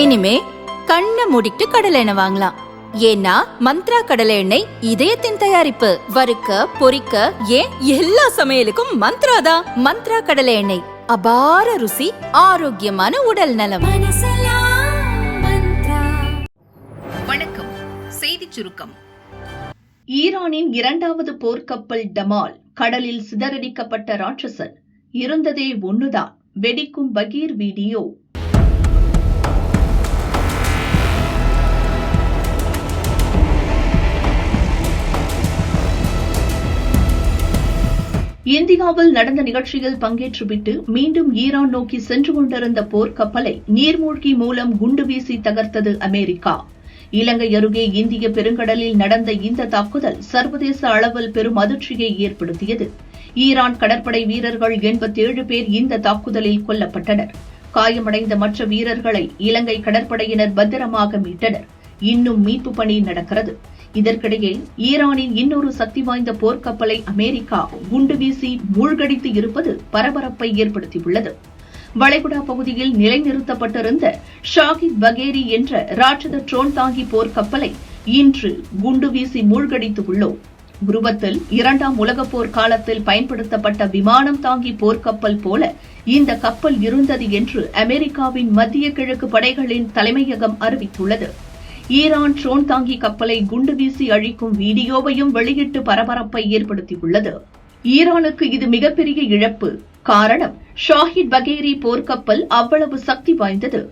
இனிமே கண்ணை மூடிட்டு கடலை எண்ணெய் வாங்கலாம். ஏன்னா மந்த்ரா கடலை எண்ணெய் இதயத்தின் தயாரிப்பு. வறுக்க பொரிக்க ஏன் எல்லா சமையலுக்கும் மந்த்ரா தான். மந்த்ரா கடலை எண்ணெய், அபார ருசி, ஆரோக்கியமான உடல் நலம். வணக்கம். செய்திச் சுருக்கம். ஈரானின் இரண்டாவது போர்க்கப்பல் டமால் கடலில் சிதறடிக்கப்பட்ட ராட்சசன். இருந்ததே ஒண்ணுதான், வெடிக்கும் பகீர் வீடியோ. இந்தியாவில் நடந்த நிகழ்ச்சியில் பங்கேற்றுவிட்டு மீண்டும் ஈரான் நோக்கி சென்று கொண்டிருந்த போர்க்கப்பலை நீர்மூழ்கி மூலம் குண்டு வீசி தகர்த்தது அமெரிக்கா. இலங்கை அருகே இந்திய பெருங்கடலில் நடந்த இந்த தாக்குதல் சர்வதேச அளவில் பெரும் அதிர்ச்சியை ஏற்படுத்தியது. ஈரான் கடற்படை வீரர்கள் 87 பேர் இந்த தாக்குதலில் கொல்லப்பட்டனர். காயமடைந்த மற்ற வீரர்களை இலங்கை கடற்படையினர் பத்திரமாக மீட்டனர். இன்னும் மீட்பு பணி நடக்கிறது. இதற்கிடையே ஈரானின் இன்னொரு சக்தி வாய்ந்த போர்க்கப்பலை அமெரிக்கா குண்டு வீசி மூழ்கடித்து இருப்பது பரபரப்பை ஏற்படுத்தியுள்ளது. வளைகுடா பகுதியில் நிலைநிறுத்தப்பட்டிருந்த ஷாகித் பகேரி என்ற ராட்சத ட்ரோன் தாங்கி போர்க்கப்பலை இன்று குண்டு வீசி மூழ்கடித்துள்ளோம். உருவத்தில் 2ஆம் உலகப் போர் காலத்தில் பயன்படுத்தப்பட்ட விமானம் தாங்கி போர்க்கப்பல் போல இந்த கப்பல் இருந்தது என்று அமெரிக்காவின் மத்திய கிழக்கு படைகளின் தலைமையகம் அறிவித்துள்ளது. ஈரான் ட்ரோன் தாங்கி கப்பலை குண்டு வீசி அழிக்கும் வீடியோவையும் வெளியிட்டு பரபரப்பை ஏற்படுத்தியுள்ளது. ஈரானுக்கு இது மிகப்பெரிய இழப்பு. காரணம், ஷாஹித் பகேரி போர்க்கப்பல் அவ்வளவு சக்தி வாய்ந்தது.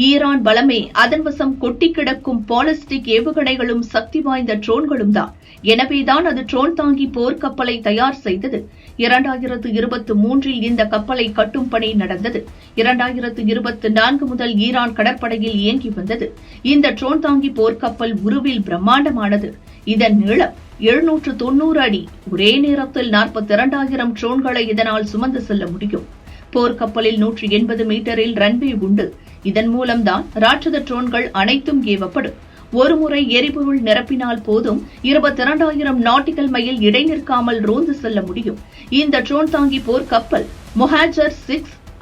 ஈரான் பலமே அதன் வசம் கொட்டி கிடக்கும் பாலிஸ்டிக் ஏவுகணைகளும் சக்தி வாய்ந்த ட்ரோன்களும் தான். எனவேதான் அது ட்ரோன் தாங்கி போர்க்கப்பலை தயார் செய்தது. 2023 இந்த கப்பலை கட்டும் பணி நடந்தது. 2024 முதல் ஈரான் கடற்படையில் இயங்கி வந்தது. இந்த ட்ரோன் தாங்கி போர்க்கப்பல் உருவில் பிரம்மாண்டமானது. இதன் நீளம் 790 அடி. ஒரே நேரத்தில் 42,000 ட்ரோன்களை இதனால் சுமந்து செல்ல முடியும். போர்க்கப்பலில் 180 மீட்டரில் ரன்வே உண்டு. இதன் மூலம்தான் ராட்சத ட்ரோன்கள் அனைத்தும் ஏவப்படும். ஒருமுறை எரிபொருள் நிரப்பினால் போதும் 22,000 நாட்டிக்கல் மைல் இடைநிற்காமல் ரோந்து செல்ல முடியும். இந்த ட்ரோன் தாங்கி போர்க்கப்பல் மொஹாஜர் 6,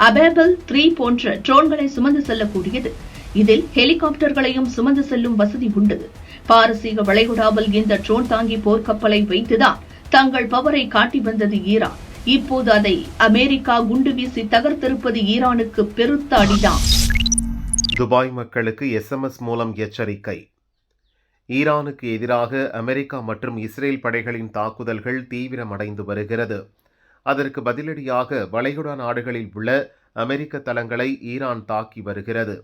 அபேபல் 3 போன்ற ட்ரோன்களை சுமந்து செல்லக்கூடியது. இதில் ஹெலிகாப்டர்களையும் சுமந்து செல்லும் வசதி உண்டு. பாரசீக வளைகுடாவில் இந்த ட்ரோன் தாங்கி போர்க்கப்பலை வைத்துதான் தங்கள் பவரை காட்டி வந்தது ஈரான். இப்போது அதை அமெரிக்கா குண்டு வீசி தகர்த்திருப்பது ஈரானுக்கு பெருத்த அடிதான். துபாய் மக்களுக்கு SMS மூலம் எச்சரிக்கை. ஈரானுக்கு எதிராக அமெரிக்கா மற்றும் இஸ்ரேல் படைகளின் தாக்குதல்கள் தீவிரமடைந்து வருகிறது. அதற்கு பதிலடியாக வளைகுடா நாடுகளில் உள்ள அமெரிக்க தளங்களை ஈரான் தாக்கி வருகிறது.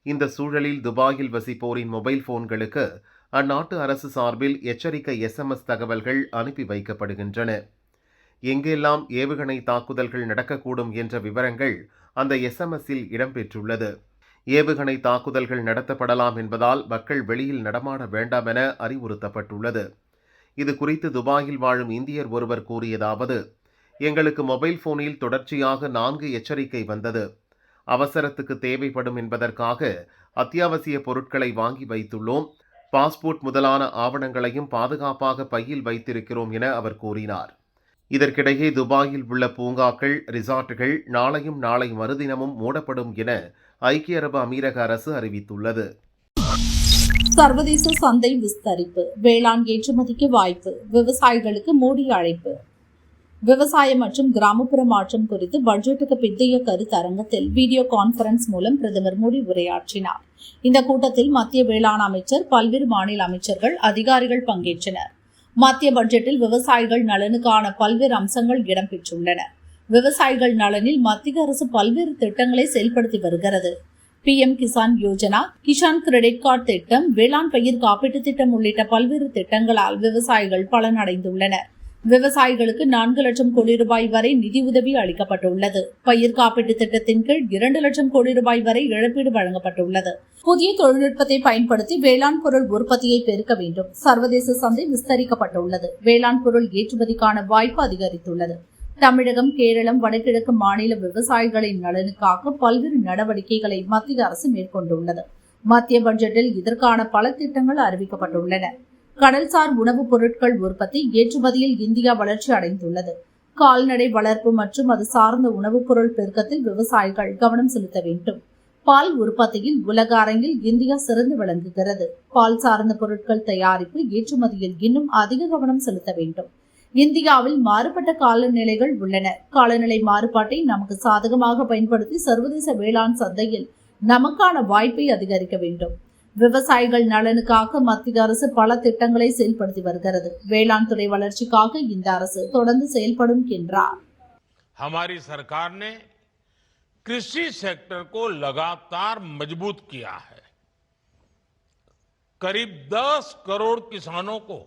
இந்த சூழலில் துபாயில் வசிப்போரின் மொபைல் போன்களுக்கு அந்நாட்டு அரசு சார்பில் எச்சரிக்கை SMS தகவல்கள் அனுப்பி வைக்கப்படுகின்றன. எங்கெல்லாம் ஏவுகணை தாக்குதல்கள் நடக்கக்கூடும் என்ற விவரங்கள் அந்த SMSல் இடம்பெற்றுள்ளது. ஏவுகணை தாக்குதல்கள் நடத்தப்படலாம் என்பதால் மக்கள் வெளியில் நடமாட வேண்டாம் என அறிவுறுத்தப்பட்டுள்ளது. இது குறித்து துபாயில் வாழும் இந்தியர் ஒருவர் கூறியதாவது: எங்களுக்கு மொபைல் போனில் தொடர்ச்சியாக 4 எச்சரிக்கை வந்தது. அவசரத்துக்கு தேவைப்படும் என்பதற்காக அத்தியாவசிய பொருட்களை வாங்கி வைத்துள்ளோம். பாஸ்போர்ட் முதலான ஆவணங்களையும் பாதுகாப்பாக பையில் வைத்திருக்கிறோம் என அவர் கூறினார். இதற்கிடையே துபாயில் உள்ள பூங்காக்கள், ரிசார்ட்டுகள் நாளையும் நாளை மறுதினமும் மூடப்படும் என ஐக்கிய அரபு அமீரக அரசு அறிவித்துள்ளது. சர்வதேச சந்தை விஸ்தரிப்பு, வேளாண் ஏற்றுமதிக்கு வாய்ப்பு, விவசாயிகளுக்கு மோடி அழைப்பு. விவசாயம் மற்றும் கிராமப்புற மாற்றம் குறித்து பட்ஜெட்டுக்கு பிந்தைய கருத்தரங்கத்தில் வீடியோ கான்பரன்ஸ் மூலம் பிரதமர் மோடி உரையாற்றினார். இந்த கூட்டத்தில் மத்திய வேளாண் அமைச்சர், பல்வேறு மாநில அமைச்சர்கள், அதிகாரிகள் பங்கேற்றனர். மத்திய பட்ஜெட்டில் விவசாயிகள் நலனுக்கான பல்வேறு அம்சங்கள் இடம்பெற்றுள்ளன. விவசாயிகள் நலனில் மத்திய அரசு பல்வேறு திட்டங்களை செயல்படுத்தி வருகிறது. PM Kisan Yojana, Kisan credit card திட்டம், வேளாண் பயிர் காப்பீட்டு திட்டம் உள்ளிட்ட பல்வேறு திட்டங்களால் விவசாயிகள் பலனடைந்துள்ளனர். விவசாயிகளுக்கு 4 லட்சம் கோடி ரூபாய் வரை நிதி உதவி அளிக்கப்பட்டுள்ளது. பயிர் காப்பீட்டு திட்டத்தின் கீழ் 2 லட்சம் கோடி ரூபாய் வரை இழப்பீடு வழங்கப்பட்டுள்ளது. புதிய தொழில்நுட்பத்தை பயன்படுத்தி வேளாண் பொருள் உற்பத்தியை பெருக்க வேண்டும். சர்வதேச சந்தை விஸ்தரிக்கப்பட்டுள்ளது. வேளாண் பொருள் ஏற்றுமதிக்கான வாய்ப்பு அதிகரித்துள்ளது. தமிழகம், கேரளம், வடகிழக்கு மாநில விவசாயிகளின் நலனுக்காக பல்வேறு நடவடிக்கைகளை மத்திய அரசு மேற்கொண்டுள்ளது. மத்திய பட்ஜெட்டில் இதற்கான பல திட்டங்கள் அறிவிக்கப்பட்டுள்ளன. கடல்சார் உணவுப் பொருட்கள் உற்பத்தி, ஏற்றுமதியில் இந்தியா வளர்ச்சி அடைந்துள்ளது. கால்நடை வளர்ப்பு மற்றும் அது சார்ந்த உணவுப் பொருள் பெருக்கத்தில் விவசாயிகள் கவனம் செலுத்த வேண்டும். பால் உற்பத்தியில் உலக அரங்கில் இந்தியா சிறந்து விளங்குகிறது. பால் சார்ந்த பொருட்கள் தயாரிப்பு, ஏற்றுமதியில் இன்னும் அதிக கவனம் செலுத்த வேண்டும். இந்தியாவில் மாறுபட்ட காலநிலைகள் உள்ளன. காலநிலை மாறுபாட்டை நமக்கு சாதகமாக பயன்படுத்தி சர்வதேச வேளாண் சந்தையில் நமக்கான வாய்ப்பை அதிகரிக்க வேண்டும். விவசாயிகள் நலனுக்காக மத்திய அரசு பல திட்டங்களை செயல்படுத்தி வருகிறது. வேளாண் துறை வளர்ச்சிக்காக இந்த அரசு தொடர்ந்து செயல்படும் என்றார். हमारी सरकार ने कृषि सेक्टर को लगातार मजबूत किया है. करीब 10 करोड़ किसानों को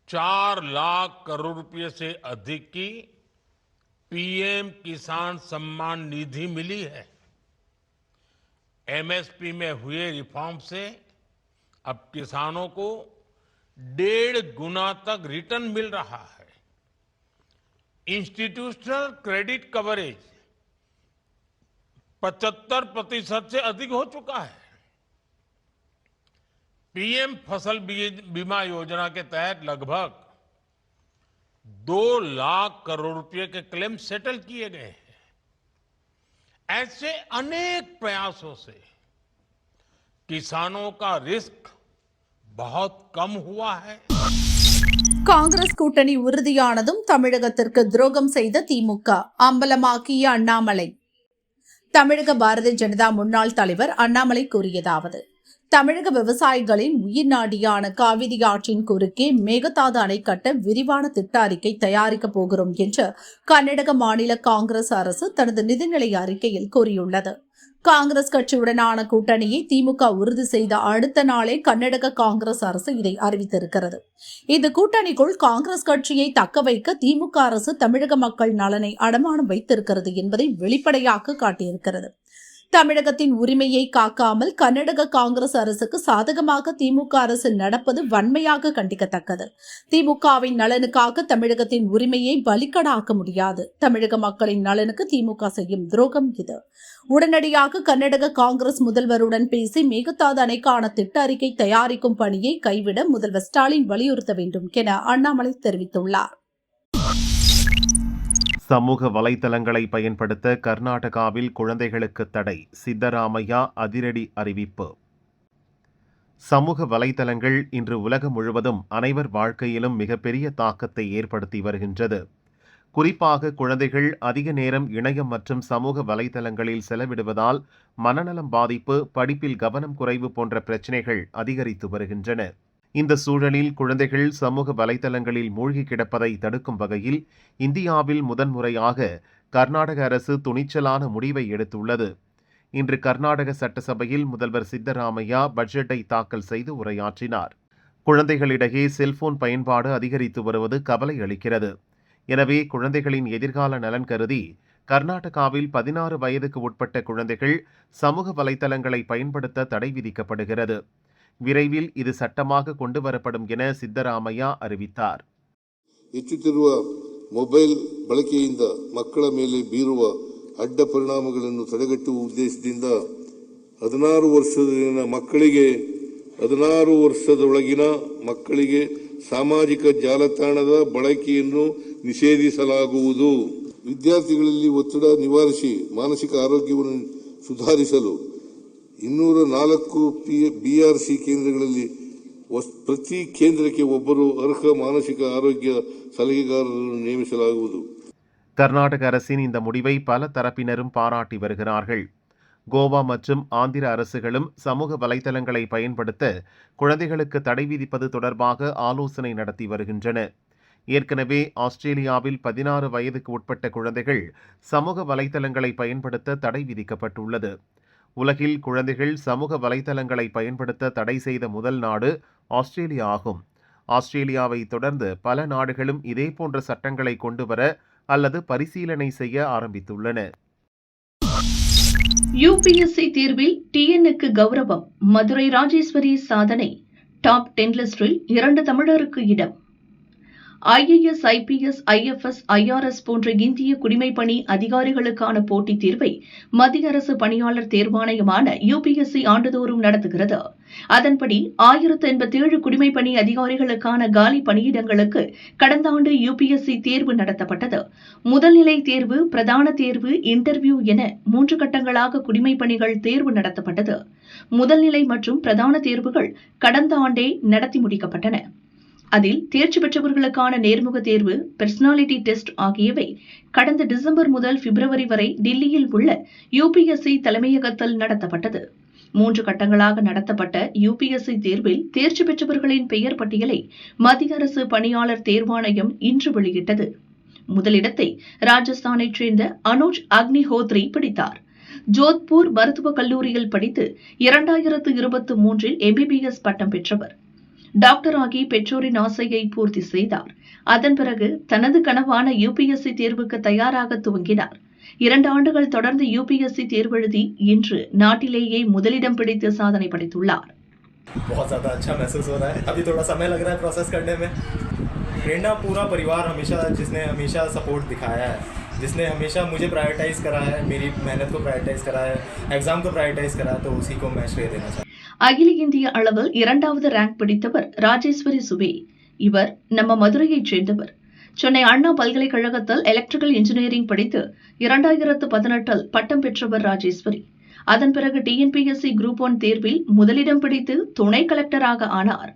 4 लाख करोड़ रुपए से अधिक की पीएम किसान सम्मान निधि मिली है. एमएसपी में हुए रिफॉर्म से अब किसानों को 1.5 गुना तक रिटर्न मिल रहा है. इंस्टीट्यूशनल क्रेडिट कवरेज 75% से अधिक हो चुका है. पीएम फसल बीमा योजना के तहत लगभग 2 लाख करोड़ रुपए के क्लेम सेटल किए गए हैं. ऐसे अनेक प्रयासों से किसानों का रिस्क बहुत कम हुआ है. காங்கிரஸ் கூட்டணி உறுதியானதும் தமிழகத்திற்கு துரோகம் செய்த திமுக அம்பலமாக்கிய அண்ணாமலை. தமிழக பாரதிய ஜனதா முன்னாள் தலைவர் அண்ணாமலை கூறியதாவது: தமிழக விவசாயிகளின் உயிர் நாடியான காவிரி ஆற்றின் குறுக்கே மேகதாது அணை கட்ட விரிவான திட்ட அறிக்கை தயாரிக்கப் போகிறோம் என்று கர்நாடக மாநில காங்கிரஸ் அரசு தனது நிதிநிலை அறிக்கையில் கூறியுள்ளது. காங்கிரஸ் கட்சியுடனான கூட்டணியை திமுக உறுதி செய்த அடுத்த நாளே கர்நாடக காங்கிரஸ் அரசு இதை அறிவித்திருக்கிறது. இந்த கூட்டணிக்குள் காங்கிரஸ் கட்சியை தக்க வைக்க திமுக அரசு தமிழக மக்கள் நலனை அடமானம் வைத்திருக்கிறது என்பதை வெளிப்படையாக காட்டியிருக்கிறது. தமிழகத்தின் உரிமையை காக்காமல் கர்நாடக காங்கிரஸ் அரசுக்கு சாதகமாக திமுக அரசு நடப்பது வன்மையாக கண்டிக்கத்தக்கது. திமுகவின் நலனுக்காக தமிழகத்தின் உரிமையை பலிக்கடாக்க முடியாது. தமிழக மக்களின் நலனுக்கு திமுக செய்யும் துரோகம் இது. உடனடியாக கர்நாடக காங்கிரஸ் முதல்வருடன் பேசி மேகதாது அணைக்கான திட்ட அறிக்கை தயாரிக்கும் பணியை கைவிட முதல்வர் ஸ்டாலின் வலியுறுத்த வேண்டும் என அண்ணாமலை தெரிவித்துள்ளார். சமூக வலைதளங்களை பயன்படுத்த கர்நாடகாவில் குழந்தைகளுக்கு தடை, சித்தராமையா அதிரடி அறிவிப்பு. சமூக வலைதளங்கள் இன்று உலகம் முழுவதும் அனைவர் வாழ்க்கையிலும் மிகப்பெரிய தாக்கத்தை ஏற்படுத்தி வருகின்றது. குறிப்பாக குழந்தைகள் அதிக நேரம் இணையம் மற்றும் சமூக வலைதளங்களில் செலவிடுவதால் மனநலம் பாதிப்பு, படிப்பில் கவனம் குறைவு போன்ற பிரச்சினைகள் அதிகரித்து வருகின்றன. இந்த சூழலில் குழந்தைகள் சமூக வலைதளங்களில் மூழ்கி கிடப்பதை தடுக்கும் வகையில் இந்தியாவில் முதன்முறையாக கர்நாடக அரசு துணிச்சலான முடிவை எடுத்துள்ளது. இன்று கர்நாடக சட்டசபையில் முதல்வர் சித்தராமையா பட்ஜெட்டை தாக்கல் செய்து உரையாற்றினார். குழந்தைகளிடையே செல்போன் பயன்பாடு அதிகரித்து வருவது கவலை அளிக்கிறது. எனவே குழந்தைகளின் எதிர்கால நலன் கருதி கர்நாடகாவில் 16 வயதுக்கு உட்பட்ட குழந்தைகள் சமூக வலைதளங்களை பயன்படுத்த தடை விதிக்கப்படுகிறது. விரைவில் இது சட்டமாக கொண்டு வரப்படும் என சித்தராமையா அறிவித்தார். ಹೆಚ್ಚುತ್ತಿರುವ ಮೊಬೈಲ್ ಬಳಕೆಯಿಂದ ಮಕ್ಕಳ ಮೇಲೆ ಬೀರುವ ಅಡ್ಡ ಪರಿಣಾಮಗಳನ್ನು ತಡೆಗಟ್ಟುವ ಉದ್ದೇಶದಿಂದ 16 ವರ್ಷದೊಳಗಿನ ಮಕ್ಕಳಿಗೆ ಸಾಮಾಜಿಕ ಜಾಲತಾಣದ ಬಳಕೆಯನ್ನು ನಿಷೇಧಿಸಲಾಗುವುದು. ವಿದ್ಯಾರ್ಥಿಗಳಲ್ಲಿ ಒತ್ತಡ ನಿವಾರಿಸಿ ಮಾನಸಿಕ ಆರೋಗ್ಯವನ್ನು ಸುಧಾರಿಸಲು 204 ಬಿಆರ್ಸಿ ಕೇಂದ್ರಗಳಲ್ಲಿ ಪ್ರತಿ ಕೇಂದ್ರಕ್ಕೆ ಒಬ್ಬರು ಅರ್ಹ ಮಾನಸಿಕ ಆರೋಗ್ಯ ಸಲಹೆಗಾರರನ್ನು ನೇಮಿಸಲಾಗುವುದು. கர்நாடக அரசின் இந்த முடிவை பல தரப்பினரும் பாராட்டி வருகிறார்கள். கோவா மற்றும் ஆந்திர அரசுகளும் சமூக வலைதளங்களை பயன்படுத்த குழந்தைகளுக்கு தடை விதிப்பது தொடர்பாக ஆலோசனை நடத்தி வருகின்றன. ஏற்கனவே ஆஸ்திரேலியாவில் 16 வயதுக்கு உட்பட்ட குழந்தைகள் சமூக வலைதளங்களை பயன்படுத்த தடை விதிக்கப்பட்டுள்ளது. உலகில் குழந்தைகள் சமூக வலைதளங்களை பயன்படுத்த தடை செய்த முதல் நாடு ஆஸ்திரேலியா ஆகும். ஆஸ்திரேலியாவை தொடர்ந்து பல நாடுகளும் இதேபோன்ற சட்டங்களை கொண்டு வர அல்லது பரிசீலனை செய்ய ஆரம்பித்துள்ளன. யுபிஎஸ்சி தேர்வில் டிஎன்னுக்கு கௌரவம். மதுரை ராஜேஸ்வரி சாதனை. டாப் 10 லிஸ்டில் 2 தமிழருக்கு இடம். IAS, IPS, IFS, IRS போன்ற இந்திய குடிமைப்பணி அதிகாரிகளுக்கான போட்டித் தேர்வை மத்திய அரசு பணியாளர் தேர்வாணையமான UPSC ஆண்டுதோறும் நடத்துகிறது. அதன்படி 1087 குடிமைப்பணி அதிகாரிகளுக்கான காலி பணியிடங்களுக்கு கடந்த ஆண்டு UPSC தேர்வு நடத்தப்பட்டது. முதல்நிலை தேர்வு, பிரதான தேர்வு, இன்டர்வியூ என 3 கட்டங்களாக குடிமைப்பணிகள் தேர்வு நடத்தப்பட்டது. முதல்நிலை மற்றும் பிரதான தேர்வுகள் கடந்த ஆண்டே நடத்தி முடிக்கப்பட்டன. அதில் தேர்ச்சி பெற்றவர்களுக்கான நேர்முக தேர்வு, பர்சனாலிட்டி டெஸ்ட் ஆகியவை கடந்த டிசம்பர் முதல் பிப்ரவரி வரை டில்லியில் உள்ள UPSC தலைமையகத்தில் நடத்தப்பட்டது. 3 கட்டங்களாக நடத்தப்பட்ட UPSC தேர்வில் தேர்ச்சி பெற்றவர்களின் பெயர் பட்டியலை மத்திய அரசு பணியாளர் தேர்வாணையம் இன்று வெளியிட்டது. முதலிடத்தை ராஜஸ்தானைச் சேர்ந்த அனுஜ் அக்னிஹோத்ரி பிடித்தார். ஜோத்பூர் மருத்துவக் கல்லூரியில் படித்து 2023 MBBS பட்டம் பெற்றவர். டாக்டர் ஆகி பெற்றோரின் ஆசையை பூர்த்தி செய்தார். அதன் பிறகு தனது கனவான UPSC தேர்வுக்கு தயாராக துவங்கினார். 2 ஆண்டுகள் தொடர்ந்து UPSC தேர்வெழுதி இன்று நாட்டிலேயே முதலிடம் பிடித்து சாதனை படைத்துள்ளார். बहुत ज़्यादा अच्छा महसूस हो रहा है. अभी थोड़ा समय लग रहा है प्रोसेस करने में. प्रेरणा पूरा परिवार जिसने हमेशा सपोर्ट दिखाया है, जिसने हमेशा मुझे प्रायोरिटाइज करा है, मेरी मेहनत को प्रायोरिटाइज करा है, एग्जाम को प्रायोरिटाइज करा है, तो उसी को मैं श्रेय देना चाहता हूँ. அகில இந்திய அளவில் 2வது ரேங்க் பிடித்தவர் ராஜேஸ்வரி சுவே. இவர் நம்ம மதுரையைச் சேர்ந்தவர். சென்னை அண்ணா பல்கலைக்கழகத்தில் எலக்ட்ரிக்கல் இன்ஜினியரிங் படித்து 2018 பட்டம் பெற்றவர் ராஜேஸ்வரி. அதன் பிறகு TNPSC குரூப் 1 தேர்வில் முதலிடம் பிடித்து துணை கலெக்டராக ஆனார்.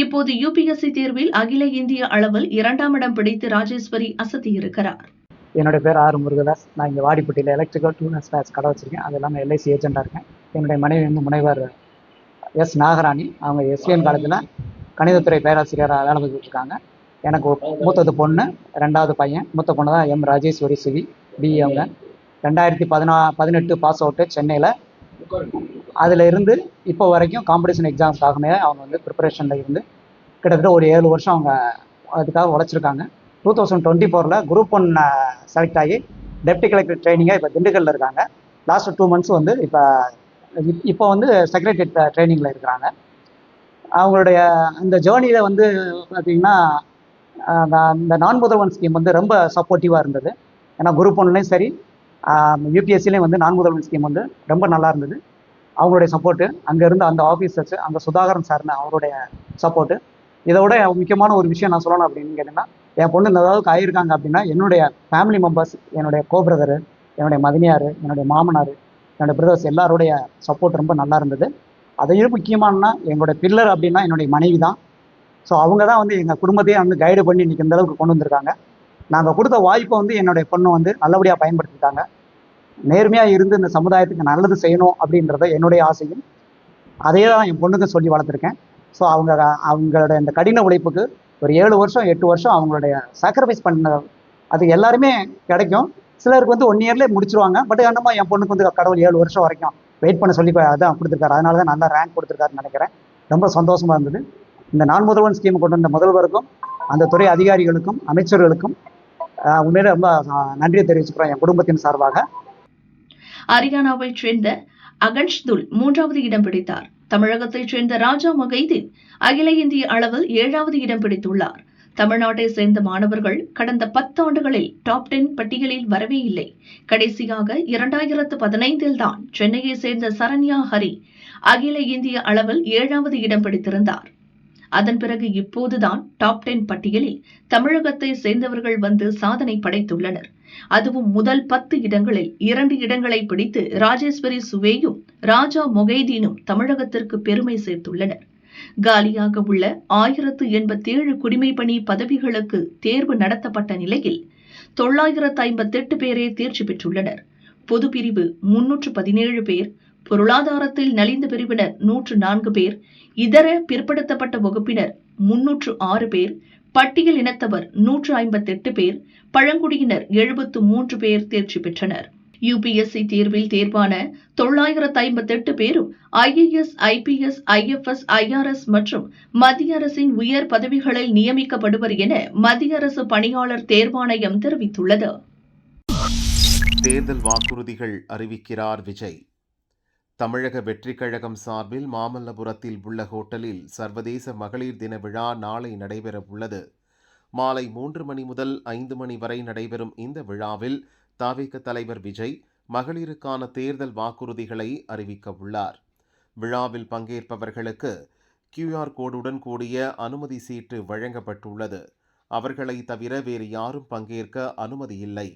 இப்போது UPSC தேர்வில் அகில இந்திய அளவில் 2ஆம் இடம் பிடித்து ராஜேஸ்வரி அசத்தியிருக்கிறார். என்னுடைய பேர் ஆர் முருகதாஸ். நான் இங்கே வாடிப்பட்டியில் எலக்ட்ரிக்கல் டூல் அண்ட் ஸ்பேர்ஸ் கடை வச்சிருக்கேன். அது இல்லாமல் LIC ஏஜென்ட்டாக இருக்கேன். என்னுடைய மனைவி முனைவர் S நாகராணி. அவங்க SVN காலேஜில் கணிதத்துறை பேராசிரியராக வேலை பார்த்துட்டு இருக்காங்க. எனக்கு மூத்தது பொண்ணு, 2வது பையன். மூத்த பொண்ணு தான் M ராஜேஸ்வரி சிவி, BE. அவங்க 2018 பாஸ் அவுட்டு சென்னையில். அதில் இருந்து இப்போ வரைக்கும் காம்படிஷன் எக்ஸாம்ஸ்க்காகவே அவங்க வந்து ப்ரிப்பரேஷனில் இருந்து கிட்டத்தட்ட ஒரு 7 வருஷம் அவங்க அதுக்காக உழைச்சிருக்காங்க. 2024 குரூப் 1 செலக்ட் ஆகி டெப்டி கலெக்டர் ட்ரைனிங்காக இப்போ திண்டுக்கல்லில் இருக்காங்க. லாஸ்ட் 2 மந்த்ஸ் வந்து இப்போ வந்து செக்ரட்டரியேட் ட்ரைனிங்கில் இருக்கிறாங்க. அவங்களுடைய அந்த ஜேர்னியில் வந்து பார்த்திங்கன்னா இந்த நான் முதல்வன் ஸ்கீம் வந்து ரொம்ப சப்போர்ட்டிவாக இருந்தது. ஏன்னா குரூப் 1லேயும் சரி UPSCலேயும் வந்து நான் முதல்வன் ஸ்கீம் வந்து ரொம்ப நல்லா இருந்தது. அவங்களுடைய சப்போர்ட்டு, அங்கே இருந்த அந்த ஆஃபீஸர்ஸ், அங்கே சுதாகரன் சார்னு அவருடைய சப்போர்ட்டு. இதை விட முக்கியமான ஒரு விஷயம் நான் சொல்லணும் அப்படின்னு கேட்டிங்கன்னா, என் பொண்ணு இந்த அளவுக்கு ஆகியிருக்காங்க அப்படின்னா என்னுடைய ஃபேமிலி மெம்பர்ஸ், என்னுடைய கோபிரதரு, என்னுடைய மதினியார், என்னுடைய மாமனார், என்னுடைய பிரதர்ஸ் எல்லாருடைய சப்போர்ட் ரொம்ப நல்லா இருந்தது. அதையும் முக்கியமானனா எங்களுடைய பில்லர் அப்படின்னா என்னுடைய மனைவி தான். ஸோ அவங்க தான் வந்து எங்கள் குடும்பத்தையே வந்து கைடு பண்ணி இன்றைக்கி இந்த அளவுக்கு கொண்டு வந்திருக்காங்க. நாங்கள் கொடுத்த வாய்ப்பை வந்து என்னுடைய பொண்ணு வந்து நல்லபடியாக பயன்படுத்திட்டாங்க. நேர்மையாக இருந்து இந்த சமுதாயத்துக்கு நல்லது செய்யணும் அப்படின்றத என்னுடைய ஆசையும் அதையே தான் என் பொண்ணுக்கு சொல்லி வளர்த்துருக்கேன். ஸோ அவங்களோட இந்த கடின உழைப்புக்கு ஒரு 7 வருஷம் 8 வருஷம் அவங்களுடைய சாக்ரிஃபைஸ் பண்ண அது எல்லாருமே கிடைக்கும். சிலருக்கு வந்து 1 இயர்லேயே முடிச்சிருவாங்க. பட் என்னமோ என் பொண்ணுக்கு வந்து கடவுள் 7 வருஷம் வரைக்கும் வெயிட் பண்ண சொல்லி அதான் கொடுத்துருக்காரு. அதனால தான் நல்லா ரேங்க் கொடுத்துருக்காருன்னு நினைக்கிறேன். ரொம்ப சந்தோஷமாக இருந்தது. இந்த நான் முதல்வன் ஸ்கீம் கொண்டு வந்த முதல்வருக்கும் அந்த துறை அதிகாரிகளுக்கும் அமைச்சர்களுக்கும் உண்மையிலே ரொம்ப நன்றியை தெரிவிச்சுக்கிறோம் என் குடும்பத்தின் சார்பாக. ஹரியானாவைச் சேர்ந்த அகன்ஷ்துல் 3வது இடம் பிடித்தார். தமிழகத்தைச் சேர்ந்த ராஜா மொகைதீன் அகில இந்திய அளவில் 7வது இடம் பிடித்துள்ளார். தமிழ்நாட்டை சேர்ந்த மாணவர்கள் கடந்த 10 ஆண்டுகளில் டாப் 10 பட்டியலில் வரவே இல்லை. கடைசியாக 2015 தான் சென்னையை சேர்ந்த சரண்யா ஹரி அகில இந்திய அளவில் 7வது இடம் பிடித்திருந்தார். அதன் பிறகு இப்போதுதான் டாப் 10 பட்டியலில் தமிழகத்தை சேர்ந்தவர்கள் வந்து சாதனை படைத்துள்ளனர். அதுவும் முதல் 10 இடங்களில் 2 இடங்களை பிடித்து ராஜேஸ்வரி சுவேயும் ராஜா மொகைதீனும் தமிழகத்திற்கு பெருமை சேர்த்துள்ளனர். காலியாக உள்ள 1087 குடிமைப்பணி பதவிகளுக்கு தேர்வு நடத்தப்பட்ட நிலையில் 958 பேரே தேர்ச்சி பெற்றுள்ளனர். பொதுப்பிரிவு 317 பேர், பொருளாதாரத்தில் நலிந்த பிரிவினர் 104 பேர், இதர பிற்படுத்தப்பட்ட வகுப்பினர் 306 பேர், பட்டியல் இனத்தவர் 158 பேர், பழங்குடியினர் 73 பேர் தேர்ச்சி பெற்றனர். UPSC தேர்வில் தேர்வான 958 பேரும் IAS, IPS, IFS, IRS மற்றும் மத்திய அரசின் உயர் பதவிகளில் நியமிக்கப்படுவர் என மத்திய அரசு பணியாளர் தேர்வாணையம் தெரிவித்துள்ளது. தேர்தல் வாக்குறுதிகள் அறிவிக்கிறார் விஜய். தமிழக வெற்றிக் கழகம் சார்பில் மாமல்லபுரத்தில் உள்ள ஹோட்டலில் சர்வதேச மகளிர் தின விழா நாளை நடைபெற உள்ளது. மாலை 3 மணி முதல் 5 மணி வரை நடைபெறும் இந்த விழாவில் தவிக தலைவர் விஜய் மகளிருக்கான தேர்தல் வாக்குறுதிகளை அறிவிக்க உள்ளார். விழாவில் பங்கேற்பவர்களுக்கு QR கோடுடன் கூடிய அனுமதி சீட்டு வழங்கப்பட்டுள்ளது. அவர்களை தவிர வேறு யாரும் பங்கேற்க அனுமதி இல்லை.